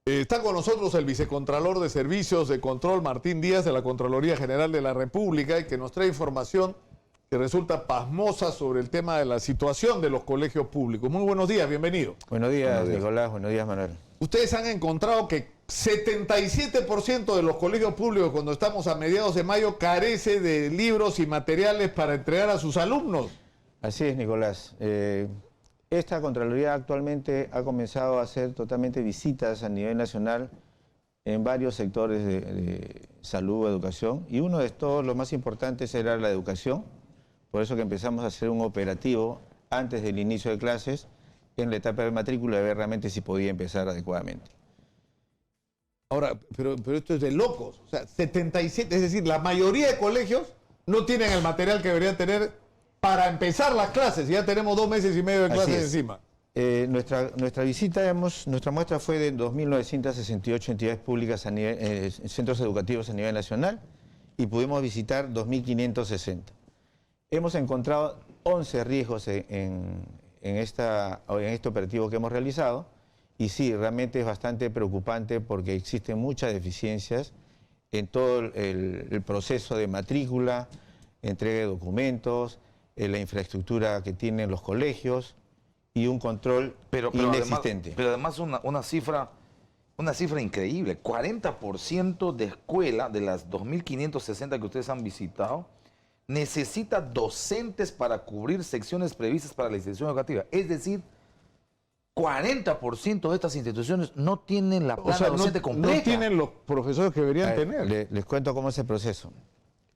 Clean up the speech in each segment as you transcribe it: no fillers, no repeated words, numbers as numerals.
Está con nosotros el vicecontralor de Servicios de Control, Martín Díaz, de la Contraloría General de la República, y que nos trae información que resulta pasmosa sobre el tema de la situación de los colegios públicos. Muy buenos días, bienvenido. Buenos días, Nicolás. Buenos días, Manuel. Ustedes han encontrado que 77% de los colegios públicos, cuando estamos a mediados de mayo, carece de libros y materiales para entregar a sus alumnos. Así es, Nicolás. Esta Contraloría actualmente ha comenzado a hacer totalmente visitas a nivel nacional en varios sectores de salud, educación, y uno de todos los más importantes era la educación. Por eso que empezamos a hacer un operativo antes del inicio de clases en la etapa de matrícula, de ver realmente si podía empezar adecuadamente. Ahora, pero esto es de locos. O sea, 77, es decir, la mayoría de colegios no tienen el material que deberían tener para empezar las clases. Ya tenemos 2 meses y medio de clases encima. Nuestra visita, nuestra muestra fue de 2.968 entidades públicas a nivel, centros educativos a nivel nacional, y pudimos visitar 2.560. Hemos encontrado 11 riesgos en este operativo que hemos realizado, y sí, realmente es bastante preocupante porque existen muchas deficiencias en todo el proceso de matrícula, entrega de documentos, la infraestructura que tienen los colegios y un control inexistente. Pero además una cifra increíble. 40% de escuela, de las 2.560 que ustedes han visitado, necesita docentes para cubrir secciones previstas para la institución educativa. Es decir, 40% de estas instituciones no tienen la plana docente completa. No tienen los profesores que deberían tener. Les cuento cómo es el proceso.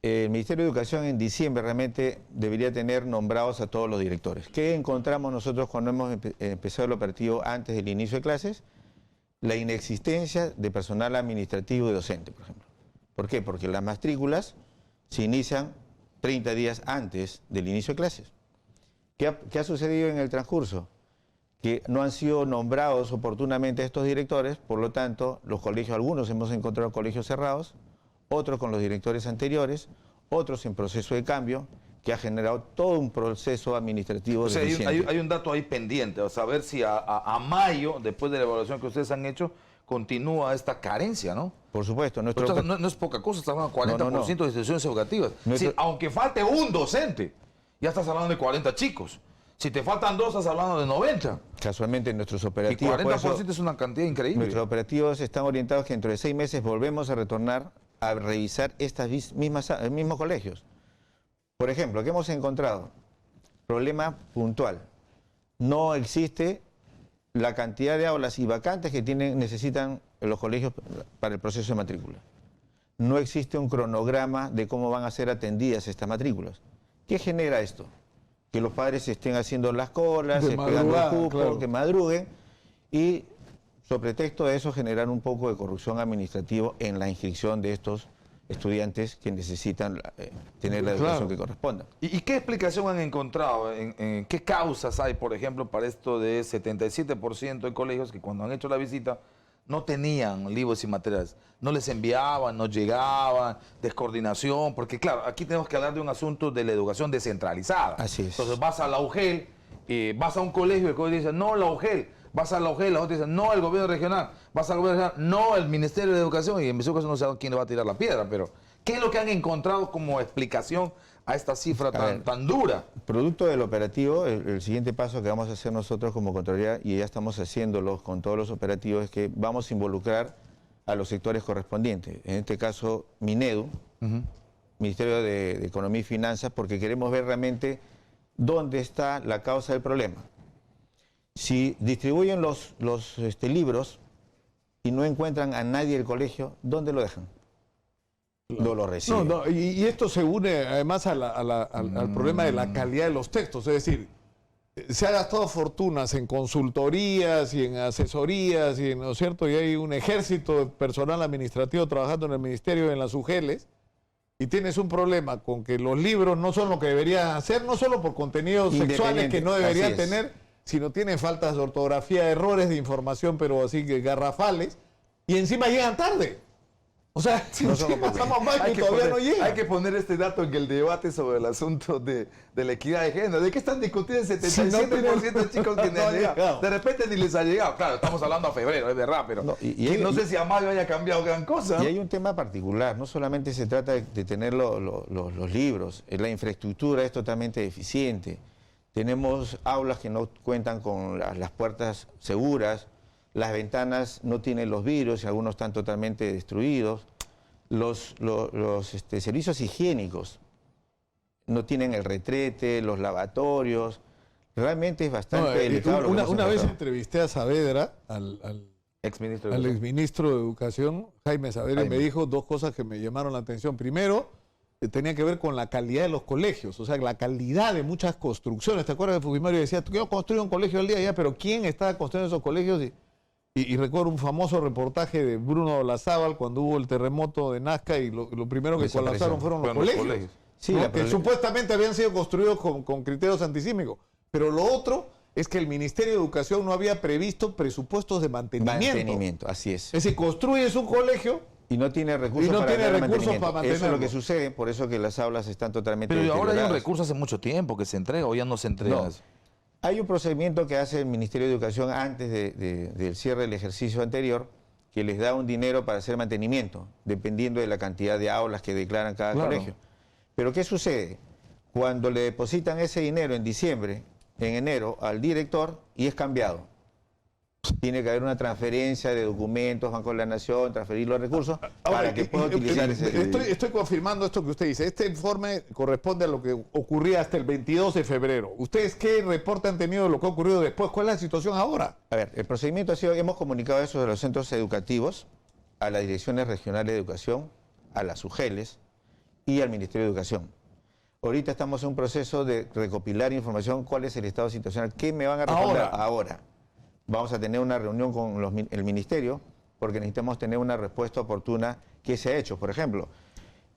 El Ministerio de Educación en diciembre realmente debería tener nombrados a todos los directores. ¿Qué encontramos nosotros cuando hemos empezado el operativo antes del inicio de clases? La inexistencia de personal administrativo y docente, por ejemplo. ¿Por qué? Porque las matrículas se inician 30 días antes del inicio de clases. ¿Qué ha sucedido en el transcurso? Que no han sido nombrados oportunamente estos directores, por lo tanto, los colegios, algunos hemos encontrado colegios cerrados, otros con los directores anteriores, otros en proceso de cambio, que ha generado todo un proceso administrativo. O sea, hay un dato ahí pendiente, o saber si a mayo, después de la evaluación que ustedes han hecho, continúa esta carencia, ¿no? Por supuesto. No es poca cosa, estamos hablando de 40% de instituciones educativas. Sí, aunque falte un docente, ya estás hablando de 40 chicos. Si te faltan 2, estás hablando de 90. Casualmente nuestros operativos... Y 40% es una cantidad increíble. Nuestros operativos están orientados que dentro de 6 meses volvemos a retornar a revisar estas mismos colegios. Por ejemplo, ¿qué hemos encontrado? Problema puntual. No existe la cantidad de aulas y vacantes que necesitan los colegios para el proceso de matrícula. No existe un cronograma de cómo van a ser atendidas estas matrículas. ¿Qué genera esto? Que los padres estén haciendo las colas, esperando el cupo, claro, que madruguen, y sobre pretexto de eso generar un poco de corrupción administrativa en la inscripción de estos estudiantes que necesitan tener la educación que corresponda. ¿Y qué explicación han encontrado? ¿En qué causas hay, por ejemplo, para esto de 77% de colegios que cuando han hecho la visita no tenían libros y materiales? No les enviaban, no llegaban, descoordinación, porque claro, aquí tenemos que hablar de un asunto de la educación descentralizada. Así es. Entonces vas a la UGEL, vas a un colegio y el colegio dice, no, la UGEL. Vas a la UGEL, la otra dice, no, el gobierno regional. Vas al gobierno regional, no, el Ministerio de Educación. Y en mi caso no sé quién le va a tirar la piedra, pero ¿qué es lo que han encontrado como explicación a esta cifra tan dura? Producto del operativo, el siguiente paso que vamos a hacer nosotros como Contraloría, y ya estamos haciéndolo con todos los operativos, es que vamos a involucrar a los sectores correspondientes. En este caso, Minedu, Ministerio de Economía y Finanzas, porque queremos ver realmente dónde está la causa del problema. Si distribuyen los libros y no encuentran a nadie del colegio, ¿dónde lo dejan? No lo reciben. Y esto se une además al problema de la calidad de los textos. Es decir, se ha gastado fortunas en consultorías y en asesorías, ¿no es cierto? Y hay un ejército de personal administrativo trabajando en el ministerio y en las UGELes, y tienes un problema con que los libros no son lo que deberían ser, no solo por contenidos sexuales que no deberían tener, sino tienen faltas de ortografía, errores de información, pero así que garrafales, y encima llegan tarde. O sea, si No son encima oportunos. estamos mal y todavía no llega. hay que poner este dato en el debate sobre el asunto de la equidad de género. ¿De qué están discutiendo el 77% de chicos que no han han llegado? llegado. De repente ni les ha llegado. Claro, estamos hablando a febrero, es verdad, pero No, no sé si a mayo haya cambiado gran cosa. Y hay un tema particular, no solamente se trata de tener los libros, la infraestructura es totalmente deficiente. Tenemos aulas que no cuentan con las puertas seguras, las ventanas no tienen los vidrios y algunos están totalmente destruidos. Los servicios higiénicos no tienen el retrete, los lavatorios. Realmente es bastante delicado. lo que hemos Una vez encontrado. entrevisté a Saavedra, al Exministro al de exministro de Educación, Jaime Saavedra, y me dijo dos cosas que me llamaron la atención. Primero, tenía que ver con la calidad de los colegios, o sea, la calidad de muchas construcciones. ¿Te acuerdas que Fujimori decía, yo construyo un colegio al día ya, pero ¿quién está construyendo esos colegios? Y recuerdo un famoso reportaje de Bruno Olazábal cuando hubo el terremoto de Nazca y lo primero que Desapareció. colapsaron fueron los colegios. Sí, ¿no? la Que supuestamente habían sido construidos con criterios antisísmicos. Pero lo otro es que el Ministerio de Educación no había previsto presupuestos de mantenimiento. Así es. Es decir, construyes un colegio Y no tiene recursos, Y no para, tiene dar recursos mantenimiento. para Eso es lo mantenerlo. que sucede, por eso que las aulas están totalmente Pero ahora hay un deterioradas. recurso hace mucho tiempo que se entrega o ya no se entrega. No. Hay un procedimiento que hace el Ministerio de Educación antes del cierre del ejercicio anterior, que les da un dinero para hacer mantenimiento, dependiendo de la cantidad de aulas que declaran cada Claro. colegio. Pero ¿qué sucede? Cuando le depositan ese dinero en diciembre, en enero, al director y es cambiado. Tiene que haber una transferencia de documentos, Banco de la Nación, transferir los recursos para que pueda utilizar ese dinero. Estoy confirmando esto que usted dice. Este informe corresponde a lo que ocurría hasta el 22 de febrero. ¿Ustedes qué reporte han tenido de lo que ha ocurrido después? ¿Cuál es la situación ahora? A ver, el procedimiento ha sido, hemos comunicado eso de los centros educativos, a las direcciones regionales de educación, a las UGELES y al Ministerio de Educación. Ahorita estamos en un proceso de recopilar información, cuál es el estado situacional, qué me van a responder ahora. Vamos a tener una reunión con el Ministerio porque necesitamos tener una respuesta oportuna que se ha hecho. Por ejemplo,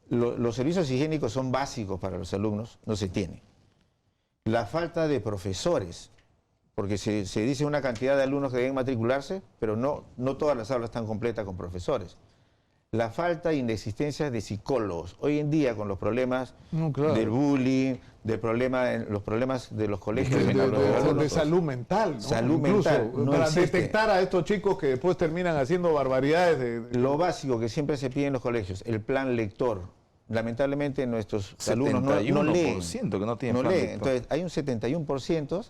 los servicios higiénicos son básicos para los alumnos, no se tiene. La falta de profesores, porque se dice una cantidad de alumnos que deben matricularse, pero no todas las aulas están completas con profesores. La falta e inexistencia de psicólogos. Hoy en día, con los problemas del bullying, los problemas de los colegios... De salud mental, ¿no? Salud Incluso, mental, no para existe. detectar a estos chicos que después terminan haciendo barbaridades. Lo básico que siempre se pide en los colegios, el plan lector. Lamentablemente nuestros alumnos no leen. 71% que no tienen No plan leen. lector. Entonces, hay un 71%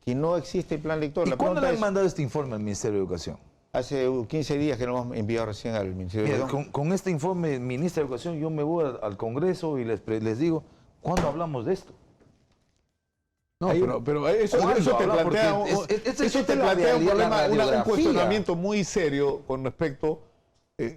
que no existe plan lector. ¿Y La cuándo le pregunta han es, mandado este informe al Ministerio de Educación? hace 15 días que lo hemos enviado recién al Ministerio de Mira, Educación. con este informe, Ministra de Educación, yo me voy al Congreso y les digo, ¿cuándo hablamos de esto? No, pero eso te habla? plantea, Porque eso te la plantea un realidad, problema, la un radiografía. cuestionamiento muy serio con respecto,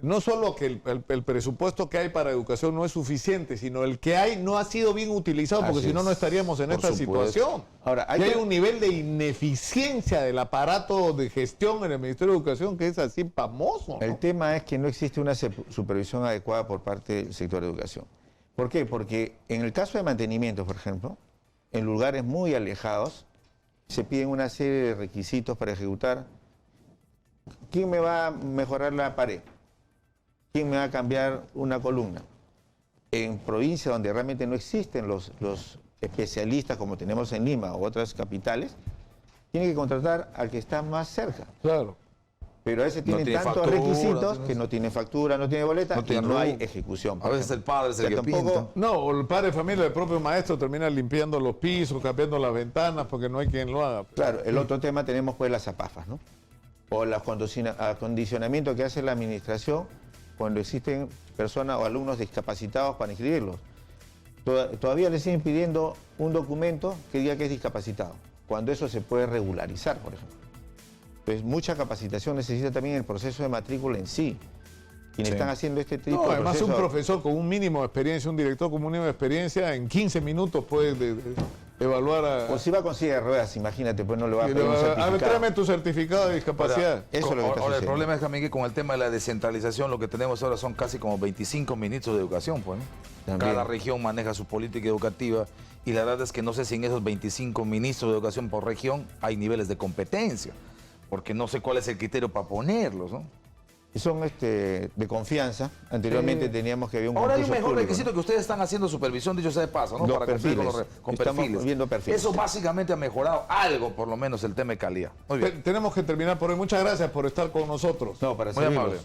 no solo que el presupuesto que hay para educación no es suficiente, sino el que hay no ha sido bien utilizado, porque Así si no, no es. estaríamos en Por esta supuesto. situación. Ahora, Y hay un nivel de ineficiencia del aparato de gestión en el Ministerio de Educación que es así famoso, ¿no? El tema es que no existe una supervisión adecuada por parte del sector de educación. ¿Por qué? Porque en el caso de mantenimiento, por ejemplo, en lugares muy alejados, se piden una serie de requisitos para ejecutar. ¿Quién me va a mejorar la pared? ¿Quién me va a cambiar una columna? En provincias donde realmente no existen los especialistas como tenemos en Lima o otras capitales, tiene que contratar al que está más cerca. Claro. Pero a veces tienen tiene tantos factura, requisitos que no tiene factura, no tiene boleta No y tiene no hay rumbo. ejecución. A veces el padre es el que pinta. No, o el padre de familia, el propio maestro termina limpiando los pisos, cambiando las ventanas, porque no hay quien lo haga. Claro, el otro tema tenemos pues las zapafas, ¿no? O el acondicionamiento que hace la administración cuando existen personas o alumnos discapacitados para inscribirlos. Todavía les siguen pidiendo un documento que diga que es discapacitado, cuando eso se puede regularizar, por ejemplo. Entonces, mucha capacitación necesita también el proceso de matrícula en sí. Quienes están haciendo este tipo No, de además proceso... un profesor con un mínimo de experiencia, un director con un mínimo de experiencia, en 15 minutos puede evaluar a... O si va con silla de ruedas, imagínate, pues no le va a pedir un a ver, certificado. tráeme tu certificado de discapacidad. Eso es lo que está Ahora, el sucediendo. problema es también que con el tema de la descentralización, lo que tenemos ahora son casi como 25 ministros de educación, pues, ¿no? También. Cada región maneja su política educativa y la verdad es que no sé si en esos 25 ministros de educación por región hay niveles de competencia, porque no sé cuál es el criterio para ponerlos, ¿no? y son de confianza. Anteriormente teníamos que había un Ahora hay un concurso mejor público, requisito ¿no? que ustedes están haciendo supervisión, dicho sea de paso, ¿no? Los Para cumplir con perfiles. con Estamos perfiles. viendo perfiles. Eso básicamente ha mejorado algo, por lo menos, el tema de calidad. Muy bien. Tenemos que terminar por hoy. Muchas gracias por estar con nosotros. No, para Muy servirlos. amable.